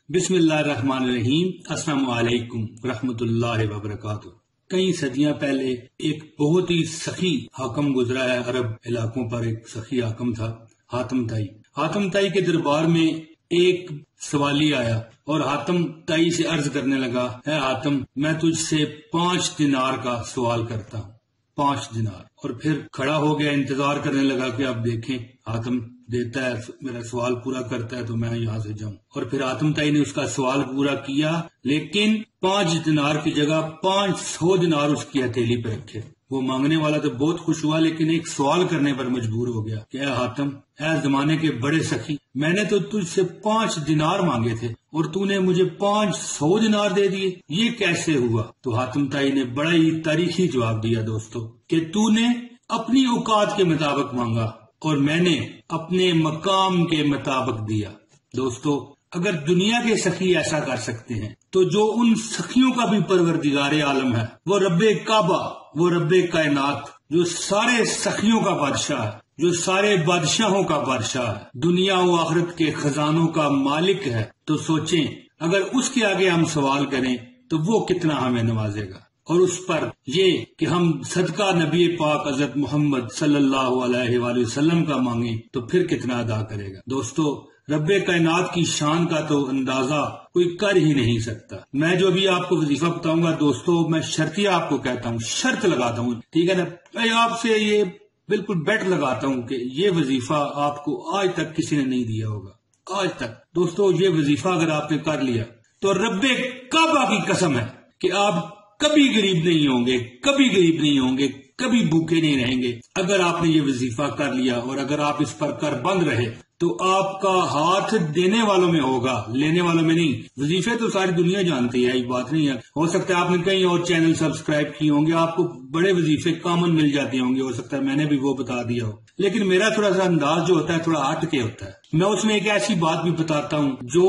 بسم اللہ الرحمن الرحیم۔ السلام علیکم ورحمۃ اللہ وبرکاتہ۔ کئی صدیاں پہلے ایک بہت ہی سخی حاکم گزرا ہے عرب علاقوں پر۔ ایک سخی حاکم تھا حاتم طائی۔ حاتم طائی کے دربار میں ایک سوالی آیا اور حاتم طائی سے عرض کرنے لگا، اے حاتم، میں تجھ سے 5 دینار کا سوال کرتا ہوں، 5 دینار۔ اور پھر کھڑا ہو گیا، انتظار کرنے لگا کہ اب دیکھیں حاتم دیتا ہے، میرا سوال پورا کرتا ہے تو میں یہاں سے جاؤں۔ اور پھر حاتم طائی نے اس کا سوال پورا کیا، لیکن 5 دینار کی جگہ 500 دینار اس کی ہتھیلی پہ رکھے۔ وہ مانگنے والا تو بہت خوش ہوا، لیکن ایک سوال کرنے پر مجبور ہو گیا کہ اے حاتم، اے زمانے کے بڑے سخی، میں نے تو تجھ سے 5 دینار مانگے تھے اور تو نے مجھے 500 دینار دے دیے، یہ کیسے ہوا؟ تو حاتم طائی نے بڑا ہی تاریخی جواب دیا دوستو، کہ تو نے اپنی اوقات کے مطابق مانگا اور میں نے اپنے مقام کے مطابق دیا۔ دوستو، اگر دنیا کے سخی ایسا کر سکتے ہیں تو جو ان سخیوں کا بھی پروردگار عالم ہے، وہ رب کعبہ، وہ رب کائنات، جو سارے سخیوں کا بادشاہ ہے، جو سارے بادشاہوں کا بادشاہ ہے، دنیا و آخرت کے خزانوں کا مالک ہے، تو سوچیں اگر اس کے آگے ہم سوال کریں تو وہ کتنا ہمیں نوازے گا۔ اور اس پر یہ کہ ہم صدقہ نبی پاک حضرت محمد صلی اللہ علیہ وآلہ وسلم کا مانگیں تو پھر کتنا ادا کرے گا۔ دوستو، رب کائنات کی شان کا تو اندازہ کوئی کر ہی نہیں سکتا۔ میں جو بھی آپ کو وظیفہ بتاؤں گا دوستو، میں شرطیہ آپ کو کہتا ہوں، شرط لگاتا ہوں، ٹھیک ہے نا؟ میں آپ سے یہ بالکل بیٹ لگاتا ہوں کہ یہ وظیفہ آپ کو آج تک کسی نے نہیں دیا ہوگا، آج تک۔ دوستو، یہ وظیفہ اگر آپ نے کر لیا تو رب کعبہ کی قسم ہے کہ آپ کبھی غریب نہیں ہوں گے، کبھی غریب نہیں ہوں گے، کبھی بھوکے نہیں رہیں گے۔ اگر آپ نے یہ وظیفہ کر لیا اور اگر آپ اس پر کر بند رہے تو آپ کا ہاتھ دینے والوں میں ہوگا، لینے والوں میں نہیں۔ وظیفے تو ساری دنیا جانتی ہے، یہ بات نہیں ہے۔ ہو سکتا ہے آپ نے کئی اور چینل سبسکرائب کیے ہوں گے، آپ کو بڑے وظیفے کامن مل جاتے ہوں گے، ہو سکتا ہے میں نے بھی وہ بتا دیا ہو، لیکن میرا تھوڑا سا انداز جو ہوتا ہے تھوڑا ہٹ کے ہوتا ہے۔ میں اس میں ایک ایسی بات بھی بتاتا ہوں جو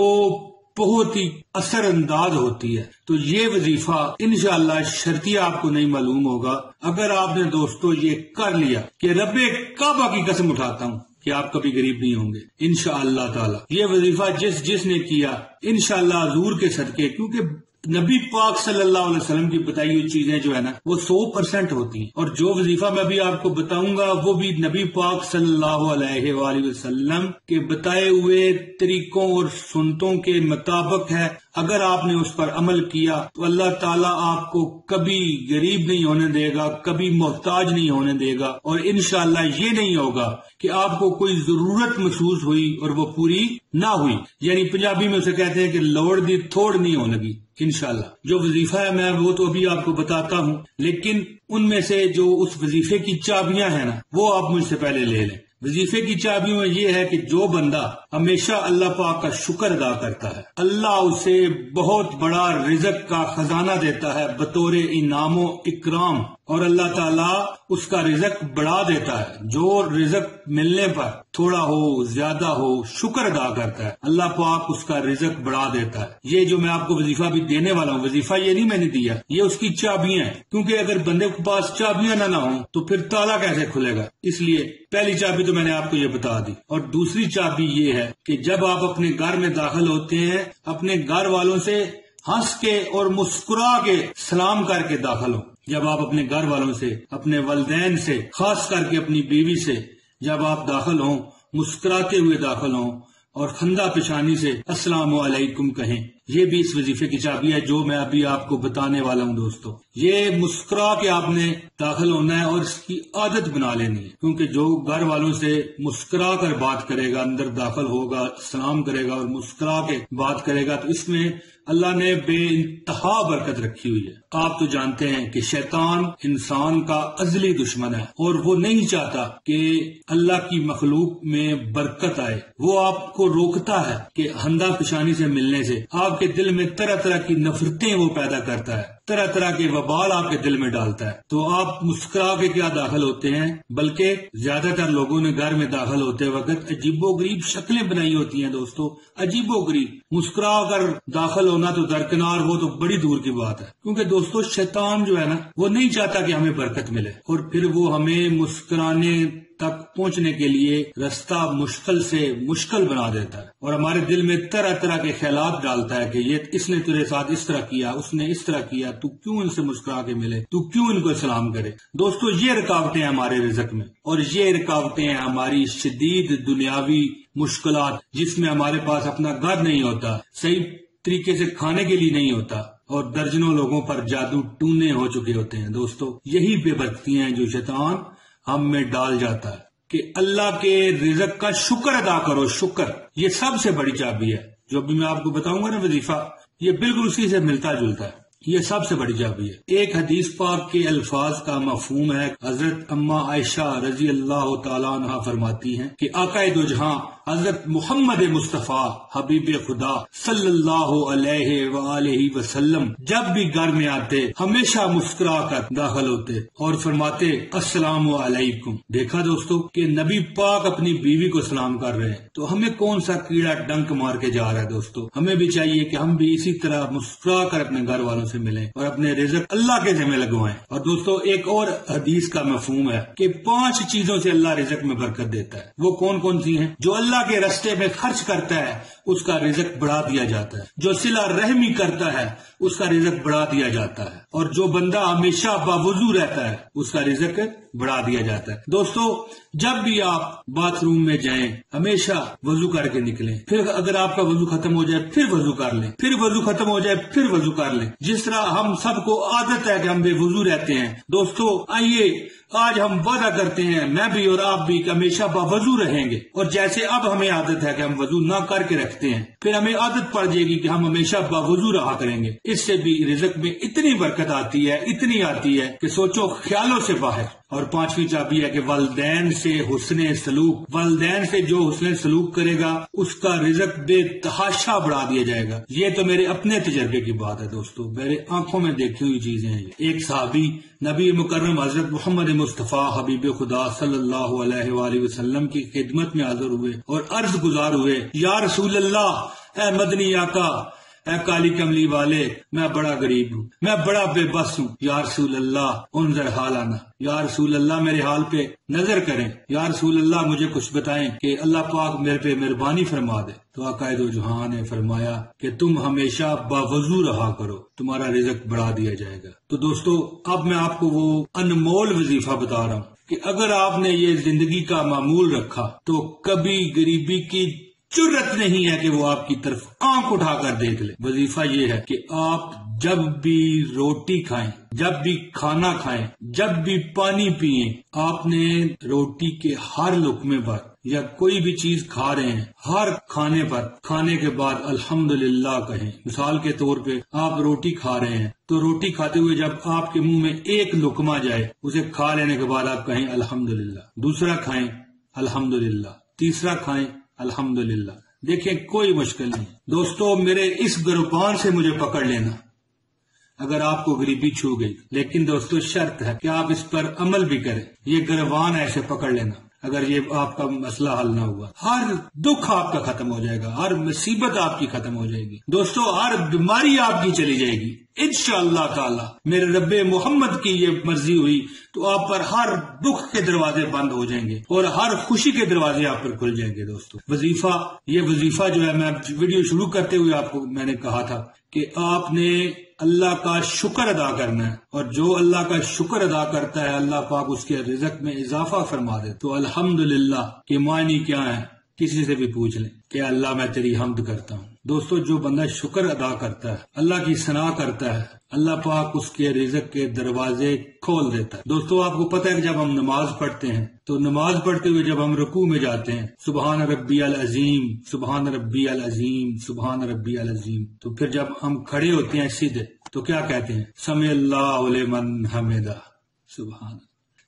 بہت ہی اثر انداز ہوتی ہے۔ تو یہ وظیفہ انشاءاللہ شرطیہ آپ کو نہیں معلوم ہوگا اگر آپ نے دوستو یہ کر لیا کہ رب کعبہ کی قسم اٹھاتا ہوں کہ آپ کبھی غریب نہیں ہوں گے انشاءاللہ تعالی۔ یہ وظیفہ جس نے کیا انشاءاللہ حضور کے صدقے، کیونکہ نبی پاک صلی اللہ علیہ وسلم کی بتائی ہوئی چیزیں جو ہے نا وہ 100% ہوتی ہیں، اور جو وظیفہ میں بھی آپ کو بتاؤں گا وہ بھی نبی پاک صلی اللہ علیہ وآلہ وسلم کے بتائے ہوئے طریقوں اور سنتوں کے مطابق ہے۔ اگر آپ نے اس پر عمل کیا تو اللہ تعالیٰ آپ کو کبھی غریب نہیں ہونے دے گا، کبھی محتاج نہیں ہونے دے گا، اور انشاءاللہ یہ نہیں ہوگا کہ آپ کو کوئی ضرورت محسوس ہوئی اور وہ پوری نہ ہوئی، یعنی پنجابی میں اسے کہتے ہیں کہ لوڑ دی تھوڑ نہیں ہونے لگی۔ انشاءاللہ جو وظیفہ ہے میں وہ تو ابھی آپ کو بتاتا ہوں، لیکن ان میں سے جو اس وظیفے کی چابیاں ہیں نا وہ آپ مجھ سے پہلے لے لیں۔ وظیفے کی چابیوں میں یہ ہے کہ جو بندہ ہمیشہ اللہ پاک کا شکر ادا کرتا ہے، اللہ اسے بہت بڑا رزق کا خزانہ دیتا ہے بطور انعام و اکرام، اور اللہ تعالیٰ اس کا رزق بڑھا دیتا ہے۔ جو رزق ملنے پر تھوڑا ہو زیادہ ہو شکر ادا کرتا ہے، اللہ پاک اس کا رزق بڑھا دیتا ہے۔ یہ جو میں آپ کو وظیفہ بھی دینے والا ہوں، وظیفہ یہ نہیں میں نے دیا، یہ اس کی چابیاں ہیں، کیونکہ اگر بندے کے پاس چابیاں نہ ہوں تو پھر تالا کیسے کھلے گا؟ اس لیے پہلی چابی تو میں نے آپ کو یہ بتا دی، اور دوسری چابی یہ ہے کہ جب آپ اپنے گھر میں داخل ہوتے ہیں اپنے گھر والوں سے ہنس کے اور مسکرا کے سلام کر کے داخل ہو۔ جب آپ اپنے گھر والوں سے، اپنے والدین سے، خاص کر کے اپنی بیوی سے جب آپ داخل ہوں مسکراتے ہوئے داخل ہوں اور خندہ پیشانی سے السلام علیکم کہیں۔ یہ بھی اس وظیفے کی چابی ہے جو میں ابھی آپ کو بتانے والا ہوں دوستو۔ یہ مسکرا کے آپ نے داخل ہونا ہے اور اس کی عادت بنا لینی ہے، کیونکہ جو گھر والوں سے مسکرا کر بات کرے گا، اندر داخل ہوگا، سلام کرے گا اور مسکرا کے بات کرے گا، تو اس میں اللہ نے بے انتہا برکت رکھی ہوئی ہے۔ آپ تو جانتے ہیں کہ شیطان انسان کا ازلی دشمن ہے اور وہ نہیں چاہتا کہ اللہ کی مخلوق میں برکت آئے۔ وہ آپ کو روکتا ہے کہ ہندہ پیشانی سے ملنے سے، آپ کے دل میں طرح طرح کی نفرتیں وہ پیدا کرتا ہے۔ طرح طرح کے وبال آپ کے دل میں ڈالتا ہے، تو آپ مسکرا کے کیا داخل ہوتے ہیں، بلکہ زیادہ تر لوگوں نے گھر میں داخل ہوتے وقت عجیب و غریب شکلیں بنائی ہوتی ہیں دوستو، عجیب و غریب۔ مسکرا کر داخل ہونا تو درکنار، وہ تو بڑی دور کی بات ہے، کیونکہ دوستو شیطان جو ہے نا وہ نہیں چاہتا کہ ہمیں برکت ملے، اور پھر وہ ہمیں مسکرانے تک پہنچنے کے لیے راستہ مشکل سے مشکل بنا دیتا ہے، اور ہمارے دل میں طرح طرح کے خیالات ڈالتا ہے کہ یہ اس نے تیرے ساتھ اس طرح کیا، اس نے اس طرح کیا، تو کیوں ان سے مسکرا کے ملے، تو کیوں ان کو سلام کرے۔ دوستو یہ رکاوٹیں ہیں ہمارے رزق میں، اور یہ رکاوٹیں ہیں ہماری شدید دنیاوی مشکلات، جس میں ہمارے پاس اپنا گھر نہیں ہوتا، صحیح طریقے سے کھانے کے لیے نہیں ہوتا، اور درجنوں لوگوں پر جادو ٹونے ہو چکے ہوتے ہیں۔ دوستو یہی بے برکتیاں ہیں جو شیطان ہم میں ڈال جاتا ہے، کہ اللہ کے رزق کا شکر ادا کرو۔ شکر یہ سب سے بڑی چابی ہے، جو ابھی میں آپ کو بتاؤں گا نا وظیفہ، یہ بالکل اسی سے ملتا جلتا ہے، یہ سب سے بڑی چابی ہے۔ ایک حدیث پاک کے الفاظ کا مفہوم ہے، حضرت اما عائشہ رضی اللہ تعالیٰ عنہ فرماتی ہیں کہ آقا دو جہاں حضرت محمد مصطفیٰ حبیب خدا صلی اللہ علیہ وآلہ وسلم جب بھی گھر میں آتے ہمیشہ مسکرا کر داخل ہوتے اور فرماتے السلام علیکم۔ دیکھا دوستو کہ نبی پاک اپنی بیوی کو سلام کر رہے ہیں، تو ہمیں کون سا کیڑا ڈنک مار کے جا رہا ہے دوستو؟ ہمیں بھی چاہیے کہ ہم بھی اسی طرح مسکرا کر اپنے گھر والوں سے ملیں اور اپنے رزق اللہ کے ذمہ لگوائیں۔ اور دوستو ایک اور حدیث کا مفہوم ہے کہ 5 چیزوں سے اللہ رزق میں برکت دیتا ہے۔ وہ کون کون سی ہیں؟ جو اللہ کے راستے میں خرچ کرتا ہے اس کا رزق بڑھا دیا جاتا ہے، جو صلہ رحمی کرتا ہے اس کا رزق بڑھا دیا جاتا ہے، اور جو بندہ ہمیشہ باوضو رہتا ہے اس کا رزق بڑھا دیا جاتا ہے۔ دوستو جب بھی آپ باتھ روم میں جائیں ہمیشہ وضو کر کے نکلیں، پھر اگر آپ کا وضو ختم ہو جائے پھر وضو کر لیں، پھر وضو ختم ہو جائے پھر وضو کر لیں، جس طرح ہم سب کو عادت ہے کہ ہم بے وضو رہتے ہیں۔ دوستو آئیے آج ہم وعدہ کرتے ہیں، میں بھی اور آپ بھی، کہ ہمیشہ باوضو رہیں گے، اور جیسے اب ہمیں عادت ہے کہ ہم وضو نہ کر کے رکھتے ہیں، پھر ہمیں عادت پڑ جائے گی کہ ہم ہمیشہ باوضو رہا کریں گے۔ اس سے بھی رزق میں اتنی برکت آتی ہے، اتنی آتی ہے کہ سوچو خیالوں سے باہر۔ اور 5ویں چابی ہے کہ والدین سے حسن سلوک، والدین سے جو حسن سلوک کرے گا اس کا رزق بے تحاشا بڑھا دیا جائے گا۔ یہ تو میرے اپنے تجربے کی بات ہے دوستو، میرے آنکھوں میں دیکھی ہوئی چیزیں ہیں۔ ایک صحابی نبی مکرم حضرت محمد مصطفیٰ حبیب خدا صلی اللہ علیہ وآلہ وسلم کی خدمت میں حاضر ہوئے اور عرض گزار ہوئے، یا رسول اللہ، اے مدنی آقا، اے کالی کملی والے، میں بڑا غریب ہوں، میں بڑا بے بس ہوں، یا رسول اللہ انظر حالنا، یا رسول اللہ میرے حال پہ نظر کریں، یا رسول اللہ مجھے کچھ بتائیں کہ اللہ پاک میرے پہ مہربانی فرما دے۔ تو آقا دو جہاں نے فرمایا کہ تم ہمیشہ باوضو رہا کرو، تمہارا رزق بڑھا دیا جائے گا۔ تو دوستو اب میں آپ کو وہ انمول وظیفہ بتا رہا ہوں کہ اگر آپ نے یہ زندگی کا معمول رکھا تو کبھی غریبی کی جرت نہیں ہے کہ وہ آپ کی طرف آنکھ اٹھا کر دیکھ لے۔ وظیفہ یہ ہے کہ آپ جب بھی روٹی کھائیں، جب بھی کھانا کھائیں، جب بھی پانی پیئیں، آپ نے روٹی کے ہر لقمے پر یا کوئی بھی چیز کھا رہے ہیں، ہر کھانے پر کھانے کے بعد الحمدللہ کہیں۔ مثال کے طور پہ آپ روٹی کھا رہے ہیں تو روٹی کھاتے ہوئے جب آپ کے منہ میں ایک لقمہ جائے، اسے کھا لینے کے بعد آپ کہیں الحمدللہ، دوسرا کھائیں الحمدللہ، تیسرا کھائیں الحمدللہ۔ دیکھیں کوئی مشکل نہیں دوستو، میرے اس گروبان سے مجھے پکڑ لینا اگر آپ کو غریبی چھو گئی، لیکن دوستو شرط ہے کہ آپ اس پر عمل بھی کریں۔ یہ گروبان ایسے پکڑ لینا، اگر یہ آپ کا مسئلہ حل نہ ہوا، ہر دکھ آپ کا ختم ہو جائے گا، ہر مصیبت آپ کی ختم ہو جائے گی دوستو، ہر بیماری آپ کی چلی جائے گی انشاءاللہ تعالی۔ میرے رب محمد کی یہ مرضی ہوئی تو آپ پر ہر دکھ کے دروازے بند ہو جائیں گے اور ہر خوشی کے دروازے آپ پر کھل جائیں گے دوستو۔ یہ وظیفہ جو ہے، میں ویڈیو شروع کرتے ہوئے آپ کو میں نے کہا تھا کہ آپ نے اللہ کا شکر ادا کرنا ہے، اور جو اللہ کا شکر ادا کرتا ہے اللہ پاک اس کے رزق میں اضافہ فرما دے۔ تو الحمدللہ کے معنی کیا ہے کسی سے بھی پوچھ لیں کہ اللہ میں تیری حمد کرتا ہوں۔ دوستو جو بندہ شکر ادا کرتا ہے، اللہ کی ثنا کرتا ہے، اللہ پاک اس کے رزق کے دروازے کھول دیتا ہے۔ دوستو آپ کو پتہ ہے کہ جب ہم نماز پڑھتے ہیں تو نماز پڑھتے ہوئے جب ہم رکوع میں جاتے ہیں، سبحان ربی العظیم، سبحان ربی العظیم، سبحان ربی العظیم، تو پھر جب ہم کھڑے ہوتے ہیں سیدھے تو کیا کہتے ہیں؟ سمع اللہ لمن حمدہ، سبحان۔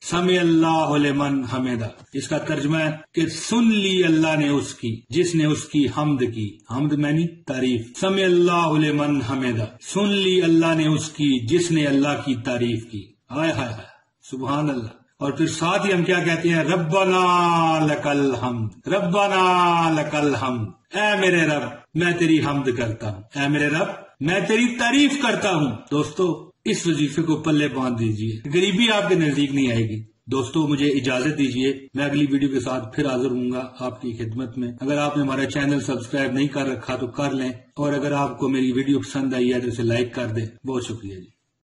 سمع اللہ لمن حمدہ، اس کا ترجمہ ہے کہ سن لی اللہ نے اس کی جس نے اس کی حمد کی، حمد معنی تعریف، سمع اللہ لمن حمدہ، سن لی اللہ نے اس کی جس نے اللہ کی تعریف کی، ہائے ہائے ہائے سبحان اللہ۔ اور پھر ساتھ ہی ہم کیا کہتے ہیں، ربنا لک الحمد، ربنا لک الحمد، اے میرے رب میں تیری حمد کرتا ہوں، اے میرے رب میں تیری تعریف کرتا ہوں۔ دوستو اس وظیفے کو پلے باندھ دیجئے، غریبی آپ کے نزدیک نہیں آئے گی۔ دوستو مجھے اجازت دیجئے، میں اگلی ویڈیو کے ساتھ پھر حاضر ہوں گا آپ کی خدمت میں۔ اگر آپ نے ہمارا چینل سبسکرائب نہیں کر رکھا تو کر لیں، اور اگر آپ کو میری ویڈیو پسند آئی ہے تو اسے لائک کر دیں۔ بہت شکریہ جی۔